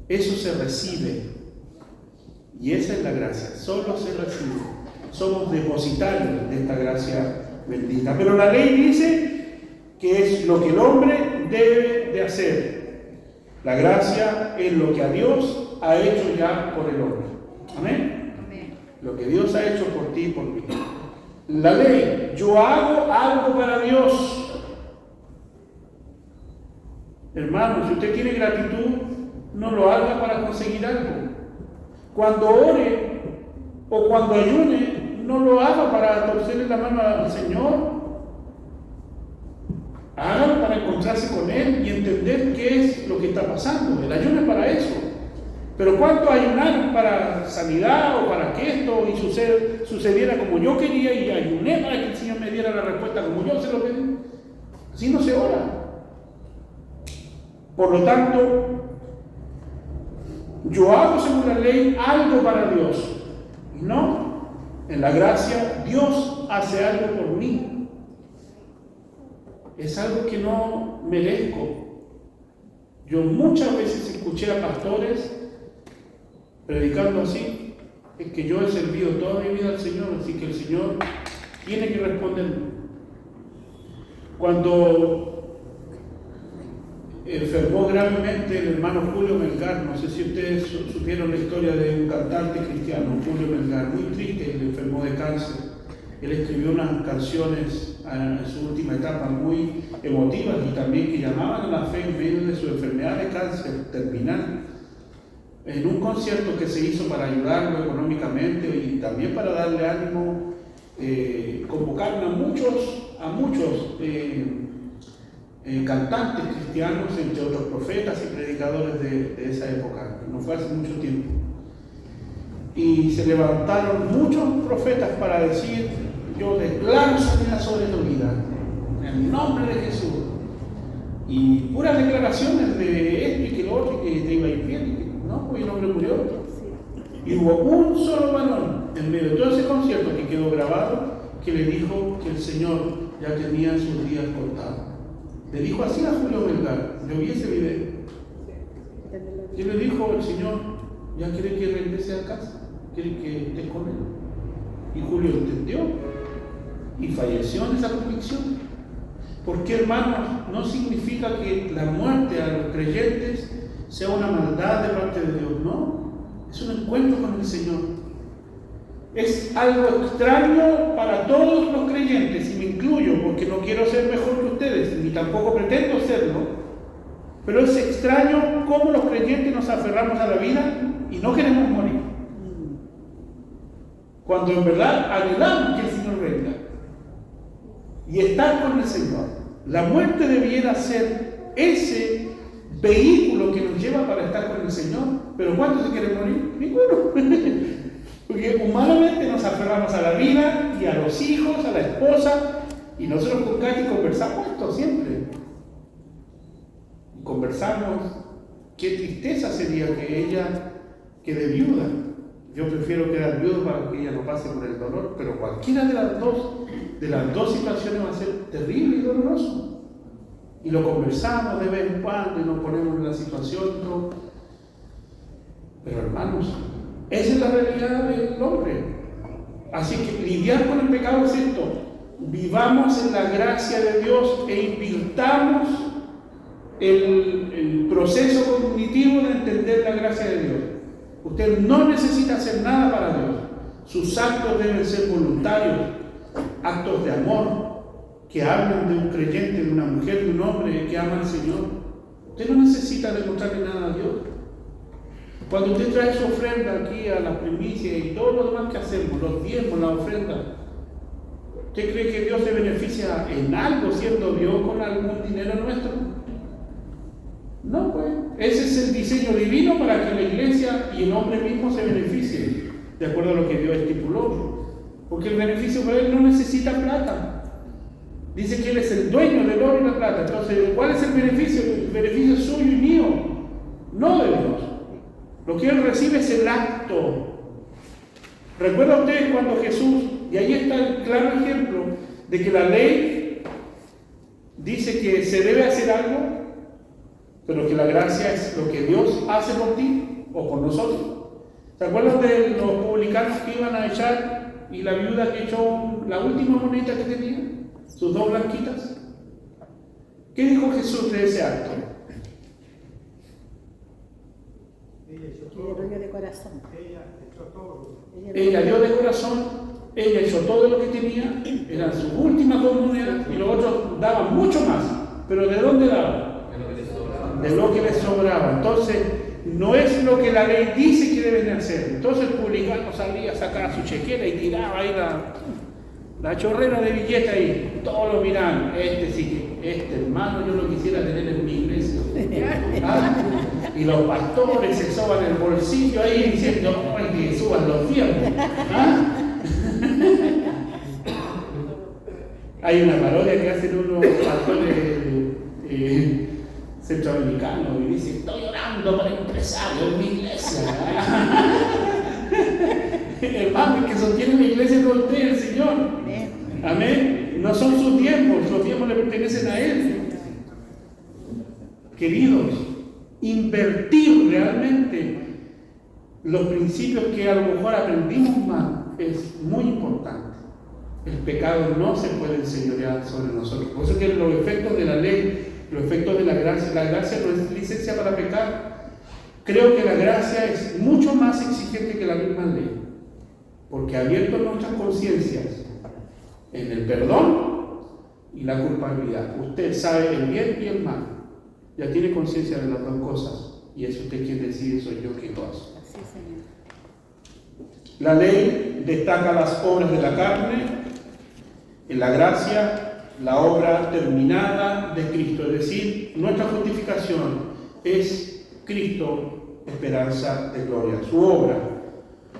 Eso se recibe y esa es la gracia, solo se recibe. Somos depositarios de esta gracia bendita, pero la ley dice que es lo que el hombre debe de hacer. La gracia es lo que a Dios ha hecho ya por el hombre. Amén. Amén. Lo que Dios ha hecho por ti y por mí. La ley, yo hago algo para Dios. Hermano, si usted tiene gratitud, no lo haga para conseguir algo. Cuando ore o cuando ayune, no lo haga para torcerle la mano al Señor. Hágalo para encontrarse con Él y entender qué es lo que está pasando. El ayuno es para eso. Pero ¿cuánto ayunar para sanidad o para que esto y sucediera como yo quería y ayuné para que el Señor me diera la respuesta como yo se lo pedí? Así no se ora. Por lo tanto, yo hago según la ley algo para Dios. No, en la gracia Dios hace algo por mí. Es algo que no merezco. Yo muchas veces escuché a pastores predicando así, es que yo he servido toda mi vida al Señor, así que el Señor tiene que responderme. Cuando enfermó gravemente el hermano Julio Melgar, no sé si ustedes supieron la historia de un cantante cristiano, Julio Melgar, muy triste, él enfermó de cáncer. Él escribió unas canciones en su última etapa muy emotivas y también que llamaban a la fe en medio de su enfermedad de cáncer terminal. En un concierto que se hizo para ayudarlo económicamente y también para darle ánimo, convocaron a muchos cantantes cristianos, entre otros profetas y predicadores de esa época, no fue hace mucho tiempo. Y se levantaron muchos profetas para decir: yo declaro sanidad sobre tu vida, en el nombre de Jesús. Y puras declaraciones de esto y que lo otro, y que te iba a ir bien, y que no, pues el hombre murió. Y hubo un solo varón en medio de todo ese concierto que quedó grabado, que le dijo que el Señor ya tenía sus días contados. Le dijo así a Julio Melgar, yo vi ese video. Y le dijo: el Señor ya quiere que regrese a casa, quiere que estés con él. Y Julio entendió y falleció en esa convicción. Porque, hermanos, no significa que la muerte a los creyentes sea una maldad de parte de Dios, no. Es un encuentro con el Señor. Es algo extraño para todos los creyentes, y me incluyo porque no quiero ser mejor que ustedes, ni tampoco pretendo serlo. Pero es extraño cómo los creyentes nos aferramos a la vida y no queremos morir, cuando en verdad anhelamos que el Señor venga y estar con el Señor. La muerte debiera ser ese vehículo que nos lleva para estar con el Señor. Pero ¿cuántos se quieren morir? Ninguno. Porque humanamente nos aferramos a la vida y a los hijos, a la esposa, y nosotros con Katy conversamos esto siempre. Conversamos qué tristeza sería que ella quede viuda. Yo prefiero quedar viudo para que ella no pase por el dolor, pero cualquiera de las dos situaciones va a ser terrible y doloroso. Y lo conversamos de vez en cuando y nos ponemos en la situación y todo. Pero hermanos, esa es la realidad del hombre. Así que lidiar con el pecado es esto: vivamos en la gracia de Dios e invirtamos el proceso cognitivo de entender la gracia de Dios. Usted no necesita hacer nada para Dios. Sus actos deben ser voluntarios, actos de amor, que hablan de un creyente, de una mujer, de un hombre que ama al Señor. Usted no necesita demostrarle nada a Dios. Cuando usted trae su ofrenda aquí a las primicias y todo lo demás que hacemos, los diezmos, la ofrenda, ¿usted cree que Dios se beneficia en algo siendo Dios con algún dinero nuestro? No, pues. Ese es el diseño divino para que la iglesia y el hombre mismo se beneficien, de acuerdo a lo que Dios estipuló. Porque el beneficio para él no necesita plata. Dice que él es el dueño del oro y la plata. Entonces, ¿cuál es el beneficio? El beneficio es suyo y mío, no de Dios. Lo que él recibe es el acto. ¿Recuerdan ustedes cuando Jesús, y ahí está el claro ejemplo de que la ley dice que se debe hacer algo, pero que la gracia es lo que Dios hace por ti o por nosotros? ¿Se acuerdan de los publicanos que iban a echar y la viuda que echó la última moneda que tenía? Sus 2 blanquitas. ¿Qué dijo Jesús de ese acto? Ella echó Ella todo. dio de corazón. Ella echó todo. Ella dio de corazón, ella echó todo lo que tenía, eran sus últimas 2 monedas, y los otros daban mucho más. ¿Pero de dónde daban? De lo que les sobraba. Entonces, no es lo que la ley dice que deben hacer. Entonces el publicano salía a sacar su chequera y tiraba ahí la chorrera de billete ahí. Todos lo miraban. Este hermano yo lo quisiera tener en mi iglesia. ¿Ah? Y los pastores se soban el bolsillo ahí diciendo, ¡ay, que suban los fierros! ¿Ah? Hay una parodia que hacen unos pastores centroamericanos y dicen, estoy orando para empresarios en mi iglesia. Hermano, que sostiene la iglesia no usted, el Señor. Amén. No son sus diezmos, los diezmos le pertenecen a Él. Queridos, invertir realmente los principios que a lo mejor aprendimos mal es muy importante. El pecado no se puede enseñorear sobre nosotros. Por eso que los efectos de la ley, los efectos de la gracia no es licencia para pecar. Creo que la gracia es mucho más exigente que la misma ley, porque ha abierto nuestras conciencias en el perdón y la culpabilidad. Usted sabe el bien y el mal, ya tiene conciencia de las 2 cosas, y es usted quien decide, soy yo quien lo hace. Así, Señor. La ley destaca las obras de la carne. En la gracia, la obra terminada de Cristo, es decir, nuestra justificación es Cristo, esperanza de gloria. Su obra,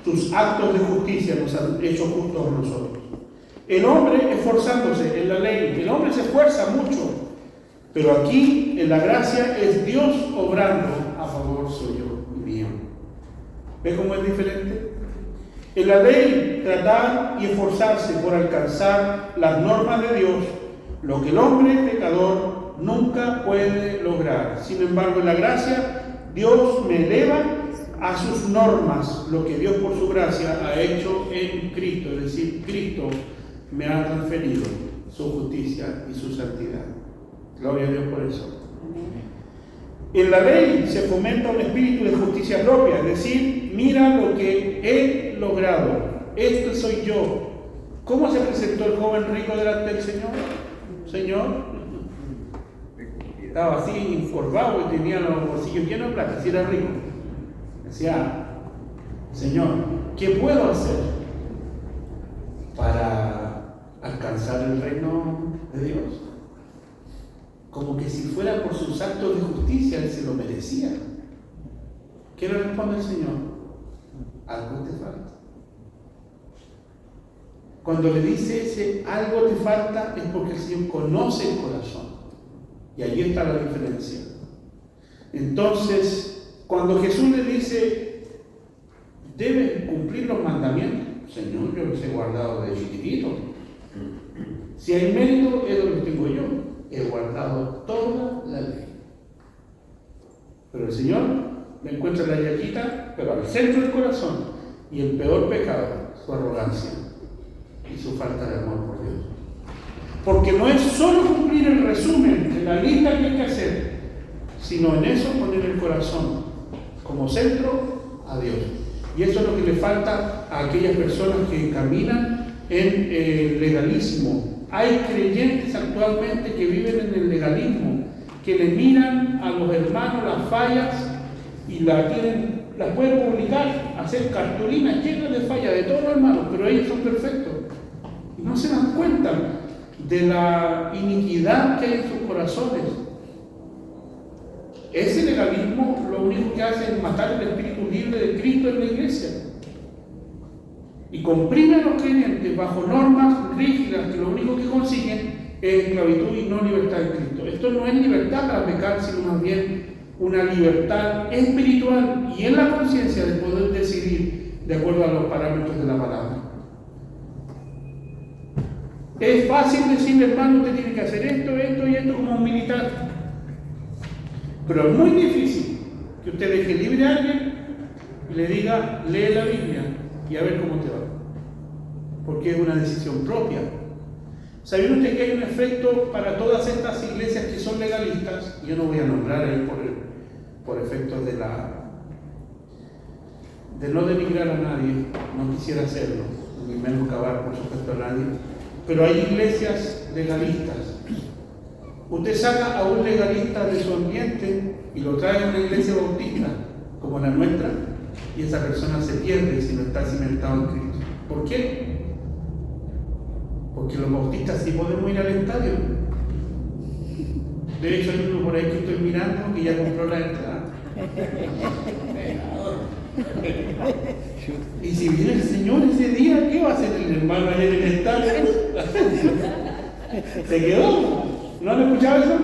sus actos de justicia nos han hecho justos a nosotros. El hombre esforzándose en la ley, el hombre se esfuerza mucho, pero aquí en la gracia es Dios obrando a favor suyo y mío. ¿Ve cómo es diferente? En la ley, tratar y esforzarse por alcanzar las normas de Dios, lo que el hombre pecador nunca puede lograr. Sin embargo, en la gracia, Dios me eleva a sus normas, lo que Dios por su gracia ha hecho en Cristo, es decir, Cristo me ha transferido su justicia y su santidad. Gloria a Dios por eso. En la ley se fomenta un espíritu de justicia propia, es decir, mira lo que he logrado, esto soy yo. ¿Cómo se presentó el joven rico delante del Señor? Señor, estaba así encorvado y tenía los bolsillos llenos de plata, si era rico. Decía, Señor, ¿qué puedo hacer para alcanzar el reino de Dios? Como que si fuera por sus actos de justicia, él se lo merecía. ¿Qué le responde el Señor? Algo te falta. Cuando le dice ese algo te falta es porque el Señor conoce el corazón. Y ahí está la diferencia. Entonces, cuando Jesús le dice, debes cumplir los mandamientos, Señor, yo los he guardado de chiquitito. Si hay mérito, es lo que tengo yo. He guardado toda la ley. Pero el Señor me encuentra la yayita, pero al centro del corazón, y el peor pecado, su arrogancia y su falta de amor por Dios. Porque no es solo cumplir el resumen de la lista que hay que hacer, sino en eso poner el corazón como centro a Dios. Y eso es lo que le falta a aquellas personas que caminan en legalismo. Hay creyentes actualmente que viven en el legalismo, que le miran a los hermanos las fallas y las pueden publicar, hacer cartulinas llenas de fallas de todos los hermanos, pero ellos son perfectos. Y no se dan cuenta de la iniquidad que hay en sus corazones. Ese legalismo lo único que hace es matar el espíritu libre de Cristo en la iglesia. Y y comprime a los creyentes bajo normas rígidas que lo único que consiguen es esclavitud y no libertad en Cristo. Esto no es libertad para pecar, sino más bien una libertad espiritual y en la conciencia de poder decidir de acuerdo a los parámetros de la palabra. Es fácil decirle, hermano, usted tiene que hacer esto, esto y esto como un militar. Pero es muy difícil que usted deje libre a alguien y le diga, lee la Biblia y a ver cómo te va. Porque es una decisión propia. ¿Sabían ustedes que hay un efecto para todas estas iglesias que son legalistas? Yo no voy a nombrar ahí por efectos de no denigrar a nadie, no quisiera hacerlo, ni menos cavar por supuesto a nadie, pero hay iglesias legalistas. Usted saca a un legalista de su ambiente y lo trae a una iglesia bautista como la nuestra y esa persona se pierde si no está cimentado en Cristo. ¿Por qué? Porque los bautistas sí podemos ir al estadio. De hecho, hay uno por ahí que estoy mirando que ya compró la entrada. Y si viene el Señor ese día, ¿qué va a hacer el hermano allá en el estadio? ¿Se quedó? ¿No han escuchado eso?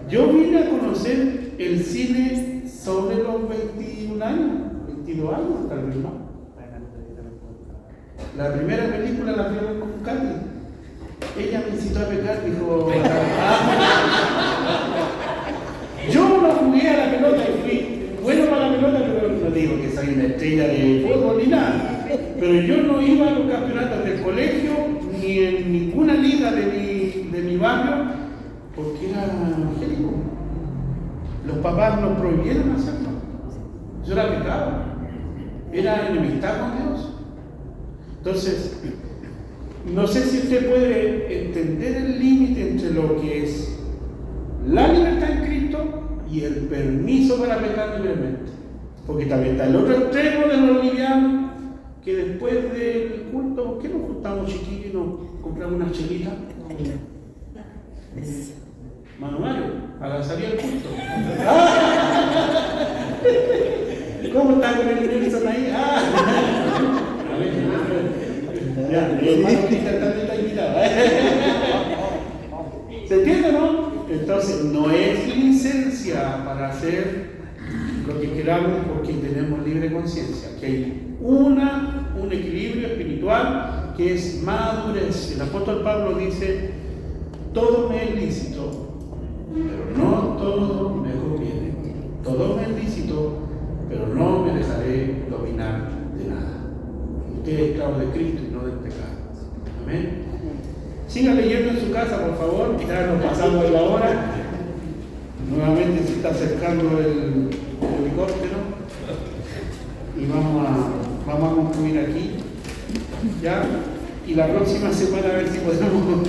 Yo vine a conocer el cine sobre los 21 años, 22 años, tal vez más. La primera película la fui a ver con Katy. Ella me incitó a pecar, dijo. Yo no jugué a la pelota y fui bueno para la pelota, pero no digo que soy una estrella de fútbol ni nada. Pero yo no iba a los campeonatos del colegio ni en ninguna liga de mi barrio porque era evangélico. Los papás nos prohibieron hacerlo. Yo era pecado. Era enemistad con Dios. Entonces, no sé si usted puede entender el límite entre lo que es la libertad en Cristo y el permiso para pecar libremente. Porque también está el otro extremo de los livianos, que después del culto, ¿por qué nos juntamos chiquillos y nos compramos unas chelitas? Mano Mario, a la salida del culto. ¿Cómo está con el Nelson ahí? Ya, el hermano Cristian también está invitado. ¿Se entiende, no? Entonces, no es licencia para hacer lo que queramos porque tenemos libre conciencia. Que hay un equilibrio espiritual que es madurez. El apóstol Pablo dice: todo me es lícito, pero no todo me conviene. Todo me es lícito, pero no me dejaré dominar de nada. Usted es esclavo de Cristo y no del pecado. Amén. Siga leyendo en su casa, por favor. Ya nos pasamos de la hora. Nuevamente se está acercando el helicóptero. Y vamos a concluir aquí. ¿Ya? Y la próxima semana a ver si podemos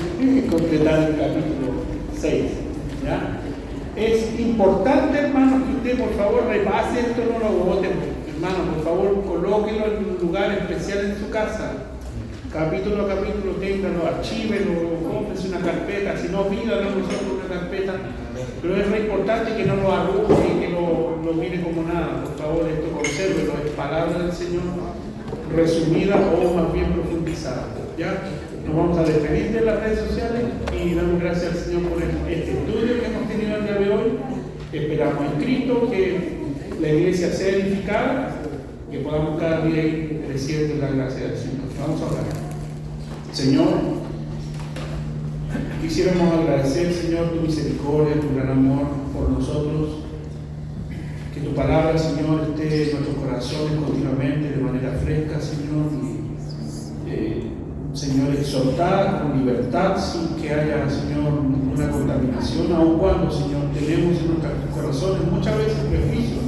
completar el capítulo 6. ¿Ya? Es importante, hermanos, que usted por favor repase esto, no lo voten. Hermano, por favor, colóquelo en un lugar especial en su casa. Capítulo a capítulo, téngalo, archívelo, cómprese una carpeta. Si no, pídalo a nosotros una carpeta. Pero es re importante que no lo arrugue y que lo mire como nada. Por favor, esto consérvelo. Es palabra del Señor resumida o más bien profundizada. ¿Ya? Nos vamos a despedir de las redes sociales y damos gracias al Señor por este estudio que hemos tenido el día de hoy. Esperamos en Cristo que la iglesia sea edificada, que podamos cada día ir creciendo en la gracia del Señor. Vamos a orar. Señor, quisiéramos agradecer, Señor, tu misericordia, tu gran amor por nosotros. Que tu palabra, Señor, esté en nuestros corazones continuamente de manera fresca, Señor, y Señor, exhortar con libertad sin que haya, Señor, una contaminación, aun cuando, Señor, tenemos en nuestros corazones muchas veces prejuicios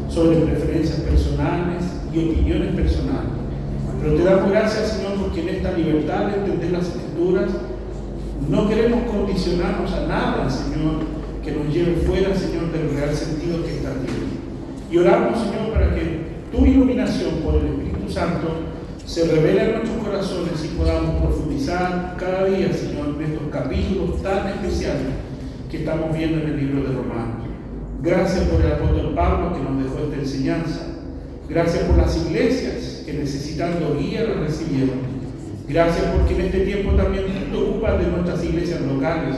sobre preferencias personales y opiniones personales. Pero te damos gracias, Señor, porque en esta libertad de entender las Escrituras no queremos condicionarnos a nada, Señor, que nos lleve fuera, Señor, del real sentido que está en ti. Y oramos, Señor, para que tu iluminación por el Espíritu Santo se revele en nuestros corazones y podamos profundizar cada día, Señor, en estos capítulos tan especiales que estamos viendo en el libro de Romanos. Gracias por el apóstol Pablo que nos dejó esta enseñanza. Gracias por las iglesias que necesitan necesitando guía la recibieron. Gracias porque en este tiempo también tú te ocupas de nuestras iglesias locales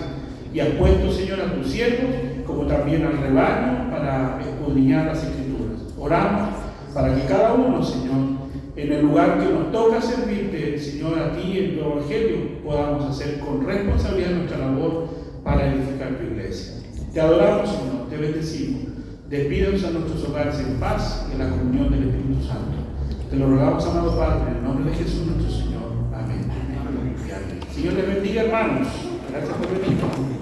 y has puesto, Señor, a tus siervos como también al rebaño para escudriñar las Escrituras. Oramos para que cada uno, Señor, en el lugar que nos toca servirte, Señor, a ti en tu Evangelio, podamos hacer con responsabilidad nuestra labor para edificar tu iglesia. Te adoramos, Señor, te bendecimos. Despídenos a nuestros hogares en paz y en la comunión del Espíritu Santo. Te lo rogamos, amado Padre, en el nombre de Jesús nuestro Señor. Amén. Amén. Señor les bendiga, hermanos. Gracias por venir.